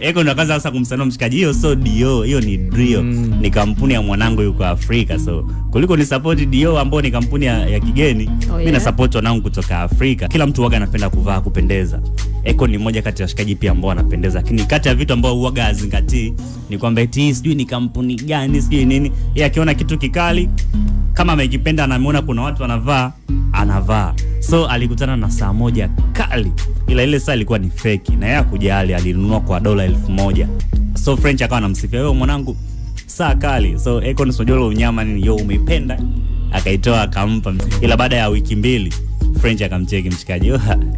Akon akaanza sasa kumsanua mshikaji, hiyo so Dio, hiyo ni Drio. Ni kampuni ya mwanangu yuko Afrika, so kuliko ni support Dio ambao ni kampuni ya kigeni, mimi na support wanangu kutoka Afrika. Kila mtu waga anapenda kuvaa kupendeza. Akon ni mmoja kati ya washikaji pia ambao wanapendeza, lakini kati ya vitu ambao huaga azingatii ni kwamba eti sijui ni kampuni gani sijui nini. Yeye akiona kitu kikali kama amekipenda na ameona kuna watu wanavaa, anavaa. So alikutana na saa moja kali, ila ile saa ilikuwa ni fake na yeye hakujali, alinunua kwa $1,000. So French akawa anamsifia, wewe mwanangu saa kali. So Akon sojolo unyama nini, yo umeipenda, akaitoa akampa. Ila baada ya wiki 2 French akamcheki mshikaji,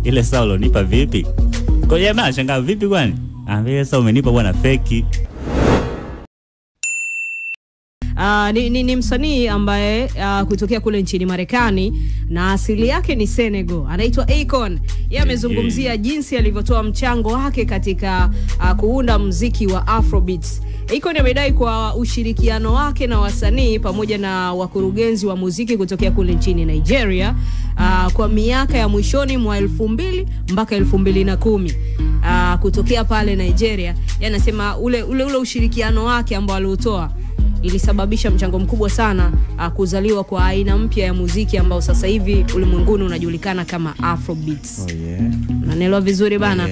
ile saa ulonipa vipi? Kwa jamaa anashangaa, vipi kwani? Ambia saa umenipa bwana fake. Ni msanii ambaye kutokea kule nchini Marekani na asili yake ni Senegal. Anaitwa Akon. Yeye amezungumzia jinsi alivyotoa mchango wake katika kuunda muziki wa Afrobeats. Akon amedai kwa ushirikiano wake na wasanii pamoja na wakurugenzi wa muziki kutokea kule nchini Nigeria kwa miaka ya mwishoni mwa 2000 mpaka 2010. Kutokea pale Nigeria, yanasema ule ushirikiano wake ambao aliotoa ilisababisha mchango mkubwa sana kuzaliwa kwa aina mpya ya muziki ambao sasa hivi ulimwenguni unajulikana kama Afrobeats. Unaelewa vizuri bana.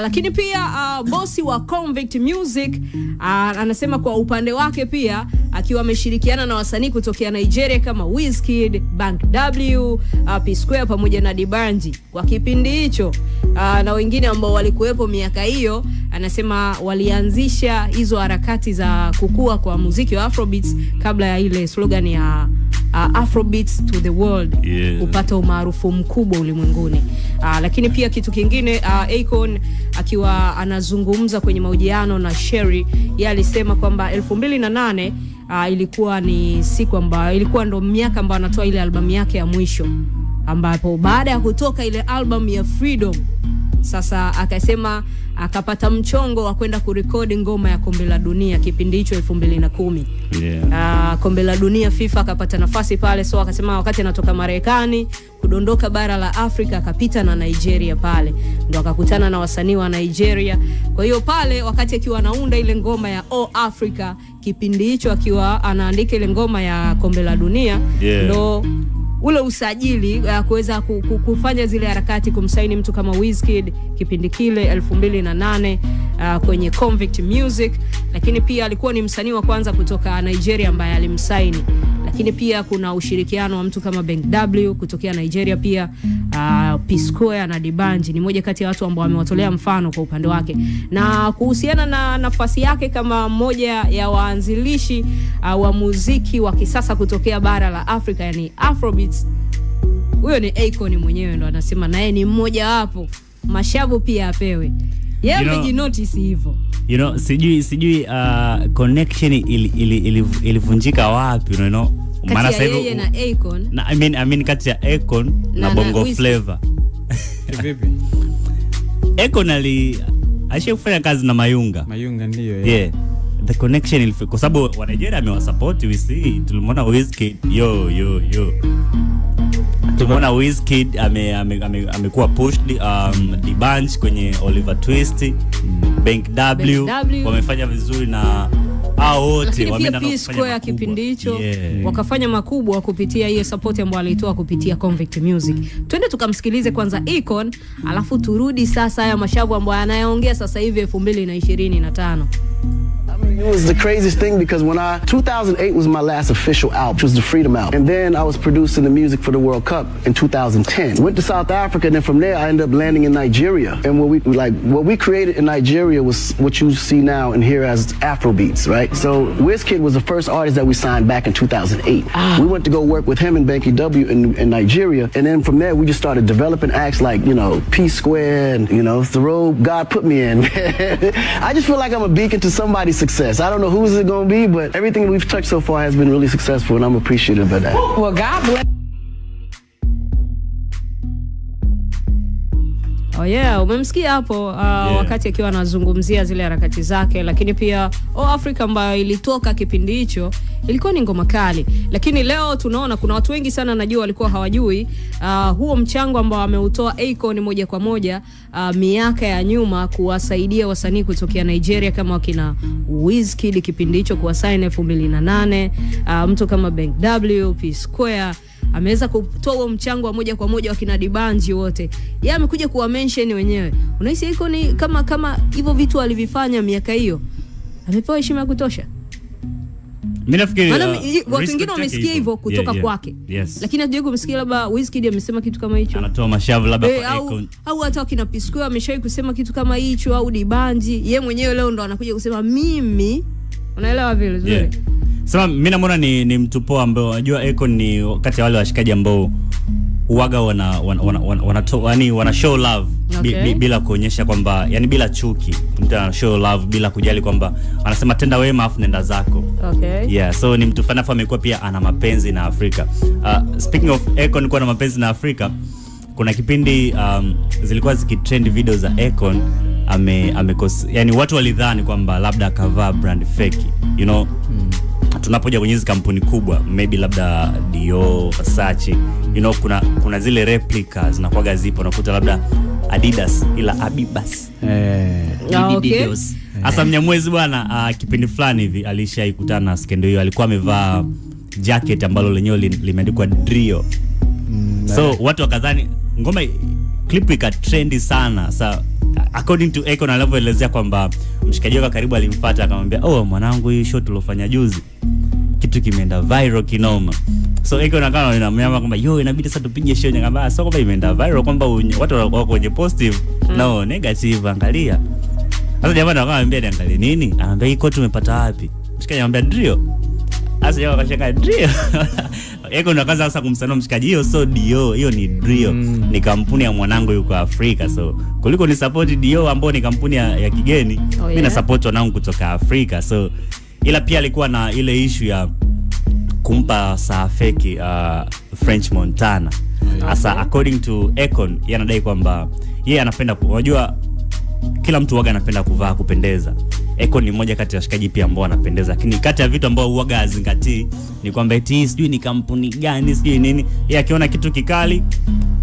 Lakini pia bosi wa Convict Music anasema kwa upande wake pia akiwa ameshirikiana na wasanii kutokea Nigeria kama Wizkid, Bank W, P Square pamoja na Dibanji kwa kipindi hicho na wengine ambao walikuwepo miaka hiyo. Anasema walianzisha hizo harakati za kukua kwa muziki wa Afrobeats kabla ya ile slogan ya Afrobeats to the world kupata umaarufu mkubwa ulimwenguni. Lakini pia kitu kingine, Akon akiwa anazungumza kwenye mahojiano na Sherry, yeye alisema kwamba 2008 ilikuwa ni siku ambayo ilikuwa ndo miaka ambayo anatoa ile album yake ya mwisho, ambapo baada ya kutoka ile album ya Freedom sasa akasema akapata mchongo wa kwenda kurekodi ngoma ya Kombe la Dunia kipindi hicho 2010. Kombe la Dunia FIFA akapata nafasi pale, so akasema wakati anatoka Marekani kudondoka bara la Afrika akapita na Nigeria pale, ndo akakutana na wasanii wa Nigeria. Kwa hiyo pale wakati akiwa anaunda ile ngoma ya All Africa kipindi hicho akiwa anaandika ile ngoma ya Kombe la Dunia, ndo ule usajili kuweza kufanya zile harakati kumsaini mtu kama Wizkid kipindi kile 2008 kwenye Convict Music. Lakini pia alikuwa ni msanii wa kwanza kutoka Nigeria ambaye alimsaini. Lakini pia kuna ushirikiano wa mtu kama Bank W kutokea Nigeria pia, P Square na Dibanji ni moja kati ya watu ambao wamewatolea mfano kwa upande wake. Na kuhusiana na nafasi yake kama mmoja ya waanzilishi wa muziki wa kisasa kutokea bara la Afrika, yani Afrobeats, huyo ni Akon mwenyewe ndo anasema naye ni mmoja wapo mashavu pia apewe. Yeye amejinotice hivyo. Sijui connection ilivunjika wapi, maana sasa hivi na Akon. I mean kati ya Akon na Bongo Flava. Vipi? Akon alishafanya kazi na Mayunga ndio. The connection kwa sababu wa Nigeria amewasupport. We see tulimwona Wizkid tumeona Wizkid amekuwa pushed, Dibanji kwenye Oliver Twist, Bank W wamefanya vizuri na wote wameenda na kufanya kipindi hicho wakafanya makubwa kupitia hiyo support ambayo alitoa kupitia Convict Music. Twende tukamsikilize kwanza Akon, alafu turudi sasa haya mashavu ambayo anayaongea sasa hivi 2025. It was the craziest thing because 2008 was my last official album, which was the Freedom album. And then I was producing the music for the World Cup in 2010. Went to South Africa, and then from there I ended up landing in Nigeria. And what we created in Nigeria was what you see now and hear as Afrobeats, right? So Wizkid was the first artist that we signed back in 2008. We went to go work with him in Banky W in Nigeria, and then from there we just started developing acts like, P Square and, the road God put me in. I just feel like I'm a beacon to somebody's success. I don't know who's it going to be, but everything we've touched so far has been really successful, and I'm appreciative of that. Well, God bless. Oh yeah, umemsikia hapo wakati akiwa anazungumzia zile harakati zake, lakini pia Africa ambayo ilitoka kipindi hicho ilikuwa ni ngoma kali. Lakini leo tunaona kuna watu wengi sana najua walikuwa hawajui huo mchango ambao ameutoa Akon moja kwa moja miaka ya nyuma kuwasaidia wasanii kutokea Nigeria kama wakina Wizkid kipindi hicho kuwasign 2008, mtu kama Bank W, P Square ameweza kutoa huo mchango wa moja kwa moja wakina Dibanji wote. Yeye amekuja kuwa mention wenyewe. Unahisi Akon kama hivyo vitu alivifanya miaka hiyo amepewa heshima ya kutosha? Mimi nafikiri watu wengine wamesikia hivyo kutoka kwake. Yes. Lakini hatujawahi kumsikia labda Wizkid amesema kitu kama hicho. Anatoa mashavu labda kwa Akon. Au hata kina P Square ameshawahi kusema kitu kama hicho, au Dibanji. Yeye mwenyewe leo ndo anakuja kusema mimi. Unaelewa vile vizuri? Yeah. Sasa mimi namuona ni mtu poa ambao unajua Akon ni kati ya wale washikaji ambao huaga wana show love bila kuonyesha kwamba, yani bila chuki. Mtu ana show love bila kujali kwamba anasema tenda wema afu nenda zako. Okay. Yeah, so ni mtu fanafa amekuwa pia ana mapenzi na Afrika. Speaking of Akon kuwa na mapenzi na Afrika, kuna kipindi zilikuwa zikitrend video za Akon yani watu walidhani kwamba labda akavaa brand fake, you know. Tunapoja kwenye hizo kampuni kubwa, maybe labda Dior, Versace, you know, kuna zile replicas zinakuwa zipo, unakuta labda Adidas ila Abibas. Okay. Asa Mnyamwezi bwana kipindi fulani hivi alishaikutana na skendo hiyo, alikuwa amevaa jacket ambalo lenyewe limeandikwa Drio. So watu wakadhani ngoma clip ika trendy sana. Sa according to Akon alivyoelezea kwamba mshikaji wake karibu alimfuata akamwambia, mwanangu, hii shot ulofanya juzi kitu kimeenda viral kinoma. So Akon akawa anamwambia kwamba inabidi sasa tupige show. Nikamwambia sio kwamba imeenda viral kwamba watu wako kwenye positive, no, negative, angalia. Sasa jamaa akamwambia niangalie nini? Anamwambia hii kote umepata wapi? Mshikaji anamwambia Drio. Sasa yeye akashaka Drio. Akon akaanza sasa kumsanua mshikaji, hiyo ni Drio. Ni kampuni ya mwanangu yuko Afrika. So kuliko ni support Dio ambao ni kampuni ya kigeni, mimi na support wanangu kutoka Afrika. So ila pia alikuwa na ile issue ya kumpa saa fake French Montana. Asa according to Akon, yeye anadai kwamba yeye anapenda, unajua kila mtu huaga anapenda kuvaa kupendeza. Akon ni mmoja kati ya washikaji pia ambao anapendeza, lakini kati ya vitu ambao huaga azingatii ni kwamba eti sijui ni kampuni gani sijui nini. Yeye akiona kitu kikali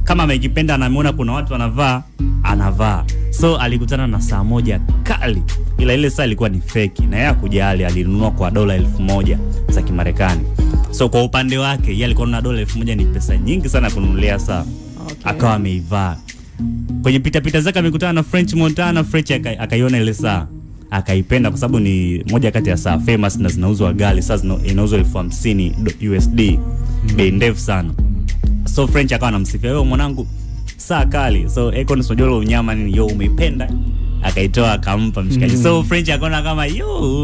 kama amekipenda na ameona kuna watu anavaa. So alikutana na saa moja kali, ila ile saa ilikuwa ni fake na yeye hakujali, alinunua kwa $1,000 za Kimarekani. So kwa upande wake yeye alikuwa na $1,000 ni pesa nyingi sana kununulia saa. Okay. Akawa ameivaa. Kwenye pita zake amekutana na French Montana. French akaiona ile saa, akaipenda kwa sababu ni moja kati ya saa famous na zinauzwa ghali. Saa inauzwa $50,000 USD. Bei ndefu sana. So French akawa anamsifia, mwanangu, saa kali. So Akon sojolo unyama nini, umeipenda, akaitoa akampa mshikaji. So French akaona kama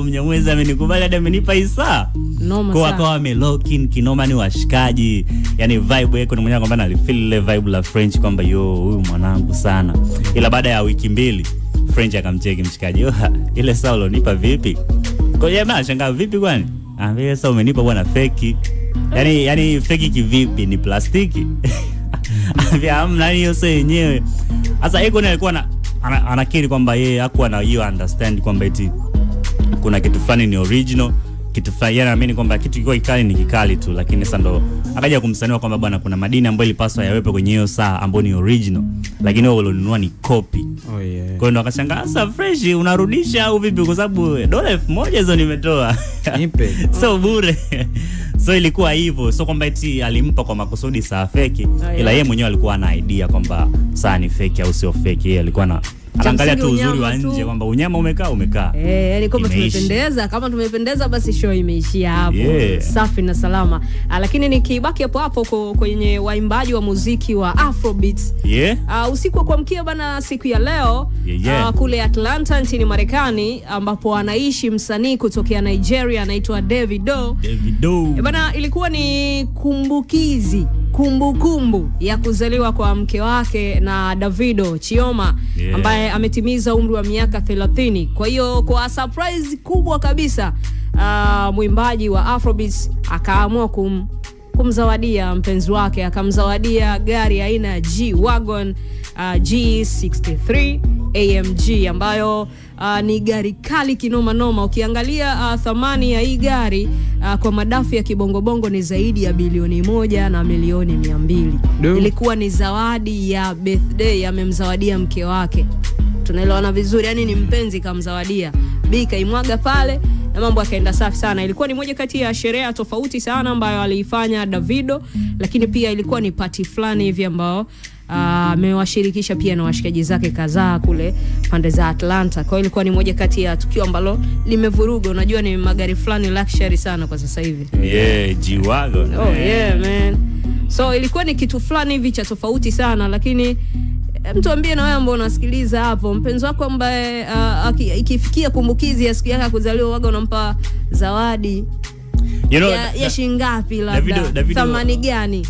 Mnyamwezi amenikubali hadi amenipa hii saa. Kwa akawa amelock in kinoma, ni washikaji. Yani vibe Akon mwenyewe kwamba alifeel ile vibe la French kwamba huyu mwanangu sana. Ila baada ya wiki 2 French akamcheki mshikaji, ile saa ulonipa vipi? Kwa hiyo jamaa anashangaa, vipi kwani? Anambia saa umenipa bwana fake. Yani fake kivipi? Ni plastiki. Anambia hamna, hiyo sio yenyewe. Sasa Akon alikuwa anakiri kwamba yeye hakuwa na hiyo understand kwamba eti kuna kitu fulani ni original, kitu fulani anaamini kwamba kitu kiko kikali ni kikali tu, lakini sasa ndo akaja kumsaniwa kwamba bwana kuna madini ambayo ilipaswa yawepo kwenye hiyo saa ambayo ni original, lakini wao walionunua ni copy. Kwa hiyo ndo akashangaa, sasa fresh unarudisha au vipi? Kwa sababu $1,000 hizo nimetoa. Nipe. So bure. So ilikuwa hivyo. So kwamba eti alimpa kwa makusudi saa fake, ila yeye mwenyewe alikuwa na idea kwamba saa ni fake au sio fake. Yeye alikuwa na anaangalia tu uzuri wa nje kwamba unyama umekaa. Yani kama tumependeza basi show imeishia hapo. Safi na salama. Lakini nikibaki hapo kwenye waimbaji wa muziki wa Afrobeats. Usiku wa kuamkia bana siku ya leo kule Atlanta nchini Marekani, ambapo anaishi msanii kutokea Nigeria anaitwa Davido. Bana ilikuwa ni kumbukumbu ya kuzaliwa kwa mke wake na Davido, Chioma, ambaye ametimiza umri wa miaka 30. Kwa hiyo kwa surprise kubwa kabisa mwimbaji wa Afrobeats akaamua kumzawadia mpenzi wake, akamzawadia gari aina ya G-Wagon G63 AMG ambayo ni gari kali kinoma noma. Ukiangalia thamani ya hii gari kwa madafu ya kibongobongo ni zaidi ya bilioni 1 na milioni 200. Ilikuwa ni zawadi ya birthday, amemzawadia mke wake. Tunaelewana vizuri, yani ni mpenzi kamzawadia. Bika imwaga pale na mambo yakaenda safi sana. Ilikuwa ni moja kati ya sherehe tofauti sana ambayo aliifanya Davido, lakini pia ilikuwa ni party fulani hivi ambao amewashirikisha pia na washikaji zake kadhaa kule pande za Atlanta. Kwa hiyo ilikuwa ni moja kati ya tukio ambalo limevuruga. Unajua ni magari fulani luxury sana kwa sasa hivi. G-Wagon. Oh yeah man. So ilikuwa ni kitu fulani hivi cha tofauti sana, lakini mtu ambie na wewe ambao unasikiliza hapo, mpenzi wako ambaye ikifikia kumbukizi ya siku yake kuzaliwa waga unampa zawadi ya shingapi labda? Thamani gani?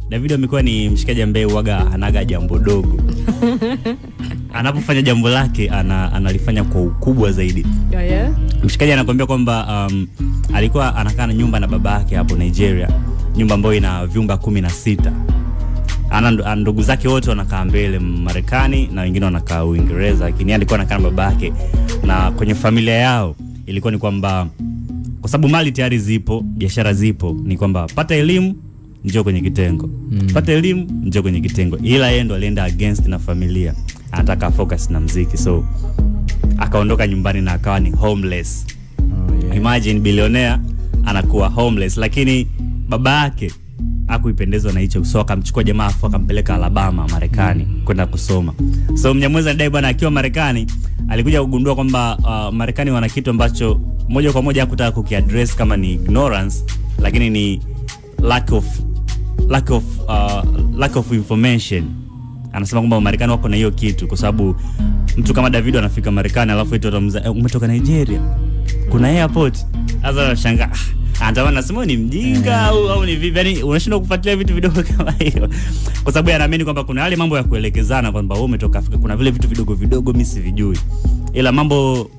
Davido amekuwa ni mshikaji ambaye waga anaga jambo dogo. Anapofanya jambo lake analifanya kwa ukubwa zaidi. Yeah. Mshikaji anakuambia kwamba alikuwa anakaa na nyumba na baba yake hapo Nigeria, nyumba ambayo ina vyumba 16. Ndugu zake wote wanakaa mbele Marekani na wengine wanakaa Uingereza, lakini alikuwa anakaa na baba yake. Na kwenye familia yao ilikuwa ni kwamba kwa sababu mali tayari zipo, biashara zipo, ni kwamba pata elimu njoo kwenye kitengo. Pata elimu njoo kwenye kitengo. Ila yeye ndo alienda against na familia. Anataka focus na muziki. So akaondoka nyumbani na akawa ni homeless. Imagine billionaire anakuwa homeless, lakini baba yake hakuipendezwa na hicho. So akamchukua jamaa afu akampeleka Alabama, Marekani kwenda kusoma. So Mnyamwezi anadai bwana akiwa Marekani alikuja kugundua kwamba Marekani wana kitu ambacho moja kwa moja hakutaka kukiaddress kama ni ignorance, lakini ni lack of information. Anasema kwamba Marekani wako na hiyo kitu, kwa sababu mtu kama Davido anafika Marekani alafu eti umetoka Nigeria, kuna airport. Sasa anashangaa, anataka nasema ni mjinga au ni vipi? Yani unashindwa kufuatilia vitu vidogo kama hiyo, kwa sababu anaamini kwamba kuna yale mambo ya kuelekezana kwamba wewe umetoka Afrika, kuna vile vitu vidogo vidogo mimi sivijui. Ila mambo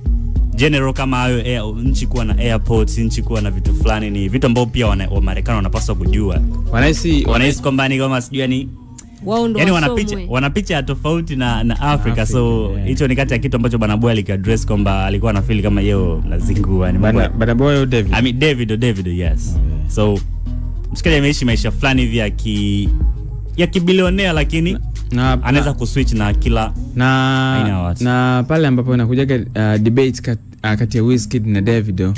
general kama hayo, nchi kuwa na airports, nchi kuwa na vitu fulani, ni vitu ambavyo pia wa Marekani wanapaswa kujua. Wanahisi kwamba ni kama sijui yani yani wanapicha tofauti na Afrika. So hicho ni kati ya kitu ambacho Bana Boy aliaddress kwamba alikuwa na feel kama yeye nazingua ni Bana Boy au David. I mean David yes. So msikali ameishi maisha fulani hivi ya kibilionea, lakini anaweza kuswitch na kila na pale ambapo inakuja debate kati ya Wizkid na Davido.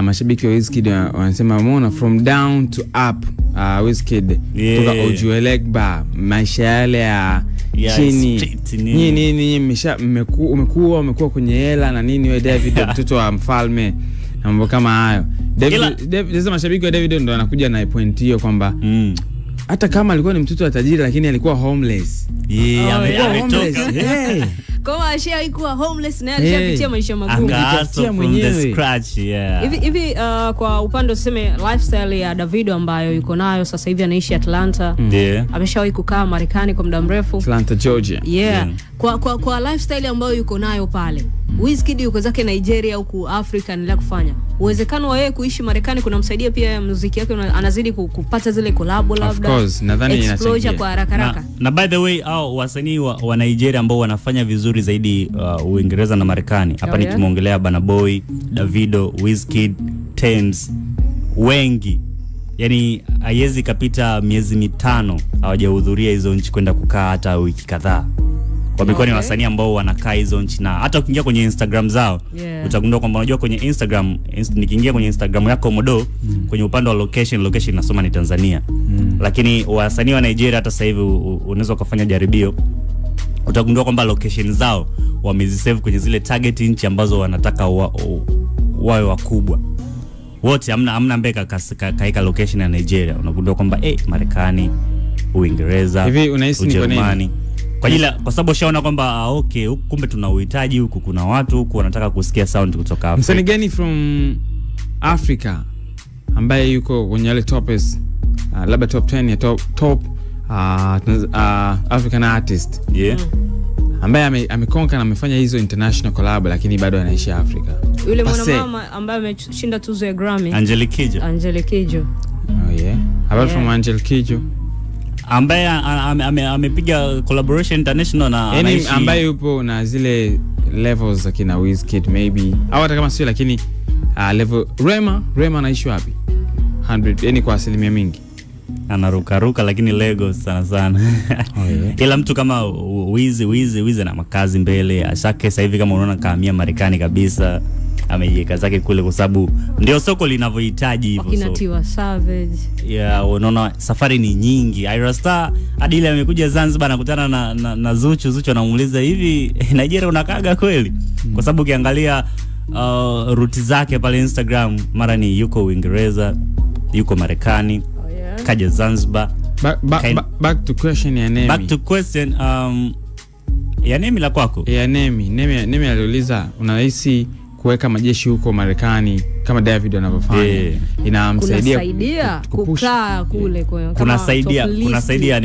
Mashabiki wa Wizkid wanasema umeona from down to up. Wizkid kutoka Ojuelegba, maisha yale ya chini nini umekuwa kwenye hela na nini wewe Davido mtoto wa mfalme na mambo kama hayo. Davido mashabiki wa Davido ndo anakuja na point hiyo kwamba hata kama alikuwa ni mtoto wa tajiri lakini alikuwa homeless. Kwa ashia alikuwa homeless na alishapitia maisha magumu. Akaanza from the scratch. Hivi kwa upande useme lifestyle ya Davido ambayo yuko nayo sasa hivi, anaishi Atlanta. Ameshawahi kukaa Marekani kwa muda mrefu, Atlanta, Georgia. Kwa lifestyle ambayo yuko nayo pale, Wizkid yuko zake Nigeria huku Afrika nila kufanya. Uwezekano wa yeye kuishi Marekani kunamsaidia pia muziki yake, anazidi kupata zile collab labda. Of course, nadhani inasaidia kwa haraka. Na by the way, wasanii wa Nigeria ambao wanafanya vizuri zaidi Uingereza na Marekani. Hapa nikimwongelea Bana Boy, Davido, Wizkid, Tems, wengi. Yani haiwezi kapita miezi 5 hawajahudhuria hizo nchi kwenda kukaa hata wiki kadhaa. Wamekuwa ni wasanii ambao wanakaa hizo nchi, na hata ukiingia kwenye Instagram zao utagundua kwamba unajua kwenye Instagram nikiingia kwenye Instagram yako Modo kwenye upande wa location nasoma ni Tanzania. Lakini wasanii wa Nigeria hata sasa hivi unaweza kufanya jaribio, utagundua kwamba location zao wamezisave kwenye zile target nchi ambazo wanataka wawe wakubwa. Wote hamna mbeka kaika location ya Nigeria. Unagundua kwamba Marekani, Uingereza, hivi unahisi ni kwa nini? Kwa sababu shaona kwamba kumbe tuna uhitaji huku, kuna watu huku wanataka kusikia sound kutoka Afrika. Msanii gani from Africa ambaye yuko kwenye ile topest labda top 10 ya top African artist ambaye amekonka na amefanya hizo international collab lakini bado anaishi Afrika? Yule mwanamama ambaye ameshinda tuzo ya Grammy, Angelique Kidjo. About from Angelique Kidjo. ambaye amepiga collaboration international na anaishi ambaye yupo na zile levels za kina Wizkid maybe au hata kama sio, lakini level Rema anaishi wapi 100 yani kwa asilimia mingi anaruka lakini Lagos sana ila mtu kama Wizi na makazi mbele ashake sasa hivi kama unaona kahamia Marekani kabisa, amejiweka zake kule kwa sababu ndio soko linavyohitaji hivyo. Kinatiwa Savage. Yeah, unaona safari ni nyingi. Ira Star hadi ile amekuja Zanzibar nakutana na Zuchu anamuuliza hivi Nigeria unakaga kweli? Kwa sababu ukiangalia ruti zake pale Instagram mara ni yuko Uingereza, yuko Marekani, kaja Zanzibar. Back to question ya Nemi. Back to question ya Nemi la kwako. Ya Nemi aliuliza unahisi kuweka majeshi huko Marekani kama David anavyofanya inamsaidia kukaa kule kunasaidia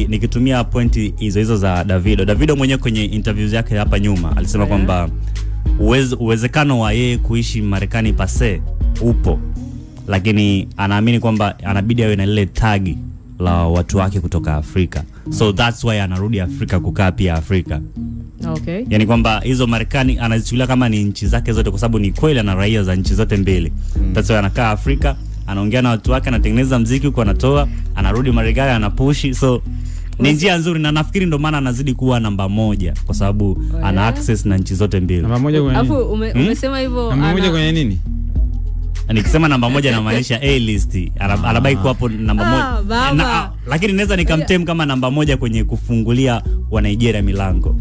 nikitumia pointi hizo za Davido mwenyewe kwenye interviews yake hapa nyuma alisema kwamba uwezekano wa yeye kuishi Marekani pase upo, lakini anaamini kwamba anabidi awe na ile tagi la watu wake kutoka Afrika, so that's why anarudi Afrika kukaa pia Afrika. Okay. Yani kwamba hizo Marekani anazichukulia kama ni nchi zake zote kwa sababu ni kweli ana raia za nchi zote mbili. That's why anakaa Afrika, anaongea na watu wake, anatengeneza muziki huko, anatoa, anarudi Marekani, anapushi. So ni njia nzuri na nafikiri ndio maana anazidi kuwa namba 1 kwa sababu ana access na nchi zote mbili. Namba 1 kwenye nini? Alafu umesema hivyo namba 1 kwenye nini? Nikisema namba 1 namaanisha A list. Anabaki kwa hapo namba 1. Lakini naweza nikamtem kama namba 1 kwenye kufungulia wa Nigeria milango.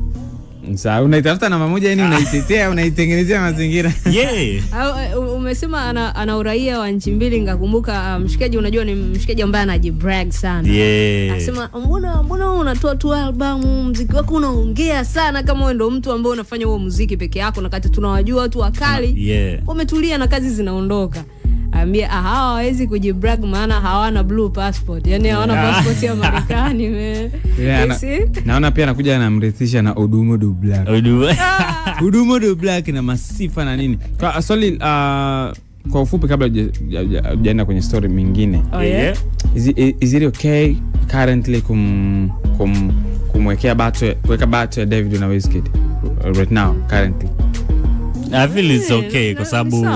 Sasa unaitafuta namba 1 yani unaitetea, unaitengenezea mazingira. Umesema ana uraia wa nchi mbili, ngakumbuka mshikaji, unajua ni mshikaji ambaye anajibrag sana. Anasema mbona unatoa tu album, muziki wako unaongea sana kama wewe ndio mtu ambaye unafanya huo muziki peke yako, na kati tunawajua watu wakali wametulia na kazi zinaondoka. Ambia hawawezi kujibrag maana hawana blue passport. Yani hawana passport ya Marekani naona pia anakuja anamrithisha na Odumo do Black. Odumo do Black na masifa na nini. Kwa swali kwa ufupi kabla hujaenda kwenye story mingine. Is it okay currently kumwekea kuweka bato ya David na Wizkid right now currently? I feel it's okay kwa sababu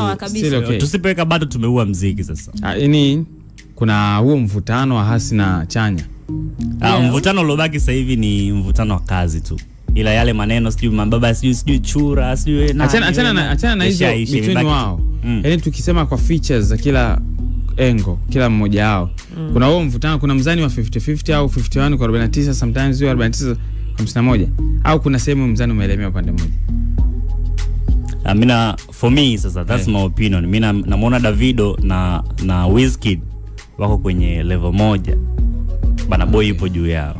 tusipoweka bado tumeua muziki sasa. Yaani kuna huo mvutano wa hasi na chanya. Mvutano uliobaki sasa hivi ni mvutano wa kazi tu. Ila yale maneno sijui mababa sijui chura sijui achana na hizo between wao. Yaani tukisema kwa features za kila engo, kila mmoja wao. Kuna huo mvutano, kuna mzani wa 50-50 au 51 kwa 49, sometimes 49 kwa 51 au kuna sehemu mzani umeelemea upande mmoja. Mina for me sasa that's my opinion. Mina namuona Davido na Wizkid wako kwenye level moja. Bana Boy yupo juu yao.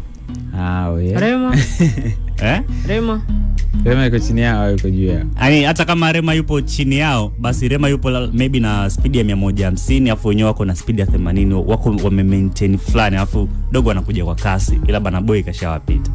Rema Rema yuko chini yao, yuko juu yao. Yaani hata kama Rema yupo chini yao, basi Rema yupo maybe na speed ya 150, afu wenyewe wako na speed ya 80, wako wame maintain fulani, afu dogo anakuja kwa kasi, ila Bana Boy kashawapita.